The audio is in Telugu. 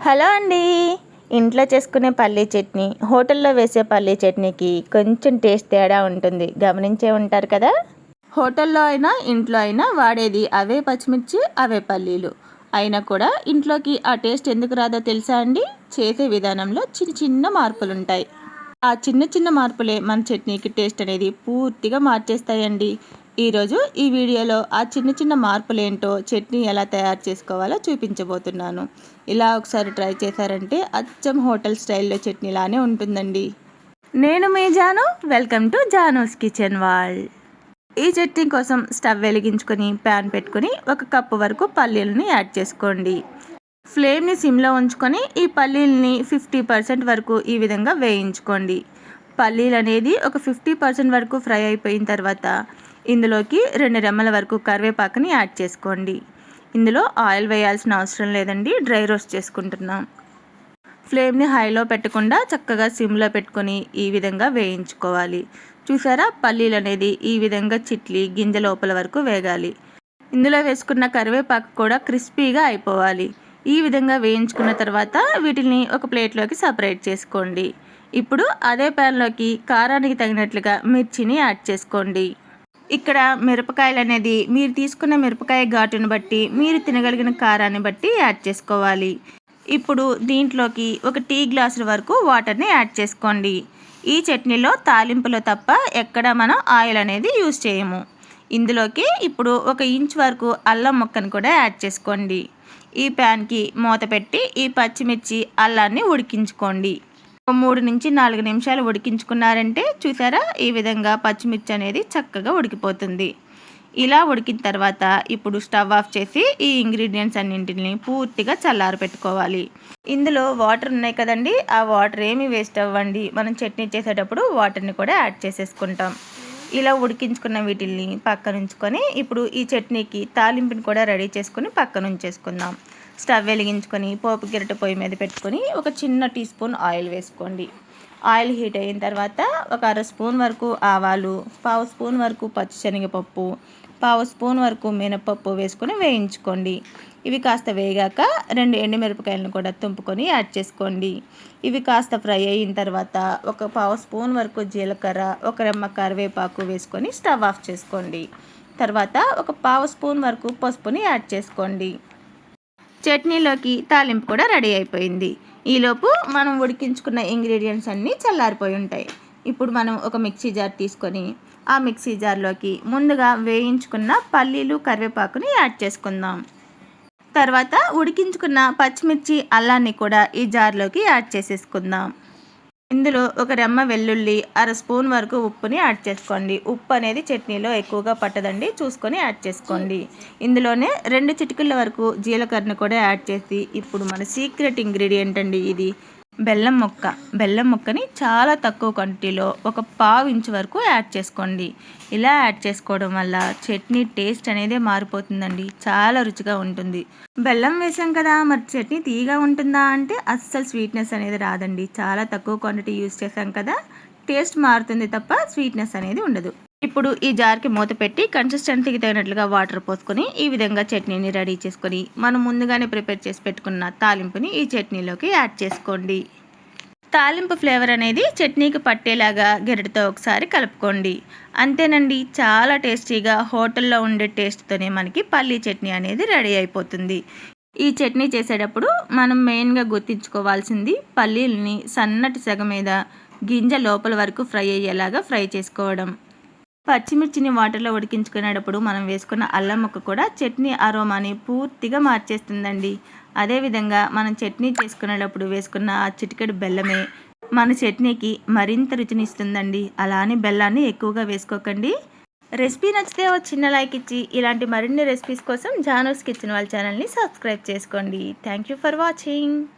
హలో అండి. ఇంట్లో చేసుకునే పల్లీ చట్నీ హోటల్లో వేసే పల్లీ చట్నీకి కొంచెం టేస్ట్ తేడా ఉంటుంది, గమనించే ఉంటారు కదా. హోటల్లో అయినా ఇంట్లో అయినా వాడేది అవే పచ్చిమిర్చి, అవే పల్లీలు అయినా కూడా ఇంట్లోకి ఆ టేస్ట్ ఎందుకు రాదో తెలుసా అండి? చేసే విధానంలో చిన్న చిన్న మార్పులు ఉంటాయి. ఆ చిన్న చిన్న మార్పులే మన చట్నీకి టేస్ట్ అనేది పూర్తిగా మార్చేస్తాయండి. ఈరోజు ఈ వీడియోలో ఆ చిన్న చిన్న మార్పులేంటో, చట్నీ ఎలా తయారు చేసుకోవాలో చూపించబోతున్నాను. ఇలా ఒకసారి ట్రై చేశారంటే అచ్చం హోటల్ స్టైల్లో చట్నీలానే ఉంటుందండి. నేను మీ Jaanu, welcome to Jaanu's kitchen world. ఈ చట్నీ కోసం స్టవ్ వెలిగించుకొని ప్యాన్ పెట్టుకొని 1 కప్పు వరకు పల్లీలని యాడ్ చేసుకోండి. ఫ్లేమ్ని సిమ్లో ఉంచుకొని ఈ పల్లీలని 50% వరకు ఈ విధంగా వేయించుకోండి. పల్లీలు అనేది ఒక 50% వరకు ఫ్రై అయిపోయిన తర్వాత ఇందులోకి 2 రెమ్మల వరకు కరివేపాకుని యాడ్ చేసుకోండి. ఇందులో ఆయిల్ వేయాల్సిన అవసరం లేదండి, డ్రై రోస్ట్ చేసుకుంటున్నాం. ఫ్లేమ్ని హైలో పెట్టకుండా చక్కగా సిమ్లో పెట్టుకొని ఈ విధంగా వేయించుకోవాలి. చూసారా, పల్లీలు అనేది ఈ విధంగా చిట్లి గింజ లోపల వరకు వేగాలి. ఇందులో వేసుకున్న కరివేపాకు కూడా క్రిస్పీగా అయిపోవాలి. ఈ విధంగా వేయించుకున్న తర్వాత వీటిని ఒక ప్లేట్లోకి సపరేట్ చేసుకోండి. ఇప్పుడు అదే ప్యాన్లోకి కారానికి తగినట్లుగా మిర్చిని యాడ్ చేసుకోండి. ఇక్కడ మిరపకాయలు అనేది మీరు తీసుకున్న మిరపకాయ ఘాటును బట్టి, మీరు తినగలిగిన కారాన్ని బట్టి యాడ్ చేసుకోవాలి. ఇప్పుడు దీంట్లోకి 1 టీ గ్లాసుల వరకు వాటర్ని యాడ్ చేసుకోండి. ఈ చట్నీలో తాలింపులో తప్ప ఎక్కడ మనం ఆయిల్ అనేది యూజ్ చేయము. ఇందులోకి ఇప్పుడు 1 ఇంచ్ వరకు అల్లం ముక్కను కూడా యాడ్ చేసుకోండి. ఈ ప్యాన్కి మూత పెట్టి ఈ పచ్చిమిర్చి అల్లాన్ని ఉడికించుకోండి. 3 నుంచి 4 నిమిషాలు ఉడికించుకున్నారంటే చూసారా, ఈ విధంగా పచ్చిమిర్చి అనేది చక్కగా ఉడికిపోతుంది. ఇలా ఉడికిన తర్వాత ఇప్పుడు స్టవ్ ఆఫ్ చేసి ఈ ఇంగ్రీడియంట్స్ అన్నింటిని పూర్తిగా చల్లారి పెట్టుకోవాలి. ఇందులో వాటర్ ఉన్నాయి కదండి, ఆ వాటర్ ఏమి వేస్ట్ అవ్వండి. మనం చట్నీ చేసేటప్పుడు వాటర్ని కూడా యాడ్ చేసేసుకుంటాం. ఇలా ఉడికించుకున్న వీటిల్ని పక్కన ఉంచుకొని ఇప్పుడు ఈ చట్నీకి తాలింపుని కూడా రెడీ చేసుకొని పక్కన ఉంచేసుకుందాం. స్టవ్ వెలిగించుకొని పోపు గిరట పొయ్యి మీద పెట్టుకొని ఒక చిన్న టీ స్పూన్ ఆయిల్ వేసుకోండి. ఆయిల్ హీట్ అయిన తర్వాత ఒక 1/2 స్పూన్ వరకు ఆవాలు, 1/2 స్పూన్ వరకు పచ్చిశనగపప్పు, 1/2 స్పూన్ వరకు మినపప్పు వేసుకొని వేయించుకోండి. ఇవి కాస్త వేగాక 2 ఎండుమిరపకాయలను కూడా తుంపుకొని యాడ్ చేసుకోండి. ఇవి కాస్త ఫ్రై అయిన తర్వాత ఒక 1/2 స్పూన్ వరకు జీలకర్ర, 1 రెమ్మ కరివేపాకు వేసుకొని స్టవ్ ఆఫ్ చేసుకోండి. తర్వాత ఒక 1/2 స్పూన్ వరకు పసుపుని యాడ్ చేసుకోండి. చట్నీలోకి తాలింపు కూడా రెడీ అయిపోయింది. ఈలోపు మనం ఉడికించుకున్న ఇంగ్రీడియంట్స్ అన్నీ చల్లారిపోయి ఉంటాయి. ఇప్పుడు మనం ఒక మిక్సీ జార్ తీసుకొని ఆ మిక్సీ జార్లోకి ముందుగా వేయించుకున్న పల్లీలు, కరివేపాకుని యాడ్ చేసుకుందాం. తర్వాత ఉడికించుకున్న పచ్చిమిర్చి, అల్లాన్ని కూడా ఈ జార్లోకి యాడ్ చేసేసుకుందాం. ఇందులో 1 రెమ్మ వెల్లుల్లి, 1/2 స్పూన్ వరకు ఉప్పుని యాడ్ చేసుకోండి. ఉప్పు అనేది చట్నీలో ఎక్కువగా పట్టదండి, చూసుకొని యాడ్ చేసుకోండి. ఇందులోనే 2 చిటికెళ్ళ వరకు జీలకర్రను కూడా యాడ్ చేసి ఇప్పుడు మన సీక్రెట్ ఇంగ్రీడియంట్ అండి ఇది, బెల్లం ముక్క. బెల్లం ముక్కని చాలా తక్కువ క్వాంటిటీలో ఒక 1/2 ఇంచు వరకు యాడ్ చేసుకోండి. ఇలా యాడ్ చేసుకోవడం వల్ల చట్నీ టేస్ట్ అనేది మారిపోతుందండి, చాలా రుచిగా ఉంటుంది. బెల్లం వేసాం కదా, మరి చట్నీ తీయగా ఉంటుందా అంటే అస్సలు స్వీట్నెస్ అనేది రాదండి. చాలా తక్కువ క్వాంటిటీ యూజ్ చేసాం కదా, టేస్ట్ మారుతుంది తప్ప స్వీట్నెస్ అనేది ఉండదు. ఇప్పుడు ఈ జార్కి మూత పెట్టి కన్సిస్టెన్సీకి తగినట్లుగా వాటర్ పోసుకొని ఈ విధంగా చట్నీని రెడీ చేసుకొని మనం ముందుగానే ప్రిపేర్ చేసి పెట్టుకున్న తాలింపుని ఈ చట్నీలోకి యాడ్ చేసుకోండి. తాలింపు ఫ్లేవర్ అనేది చట్నీకి పట్టేలాగా గరిటెతో ఒకసారి కలుపుకోండి. అంతేనండి, చాలా టేస్టీగా హోటల్లో ఉండే టేస్ట్తోనే మనకి పల్లీ చట్నీ అనేది రెడీ అయిపోతుంది. ఈ చట్నీ చేసేటప్పుడు మనం మెయిన్గా గుర్తుంచుకోవాల్సింది పల్లీలని సన్నటి సెగ మీద గింజ లోపల వరకు ఫ్రై అయ్యేలాగా ఫ్రై చేసుకోవడం. పచ్చిమిర్చిని వాటర్లో ఉడికించుకునేటప్పుడు మనం వేసుకున్న అల్లం ముక్క కూడా చట్నీ అరోమాని పూర్తిగా మార్చేస్తుందండి. అదేవిధంగా మనం చట్నీ చేసుకునేటప్పుడు వేసుకున్న ఆ చిటికెడు బెల్లమే మన చట్నీకి మరింత రుచిని ఇస్తుందండి. అలా అని బెల్లాన్ని ఎక్కువగా వేసుకోకండి. రెసిపీ నచ్చితే ఒక చిన్న లైక్ ఇచ్చి ఇలాంటి మరిన్ని రెసిపీస్ కోసం జానూస్ కిచెన్ వాళ్ళ ఛానల్ని సబ్స్క్రైబ్ చేసుకోండి. Thank you for watching.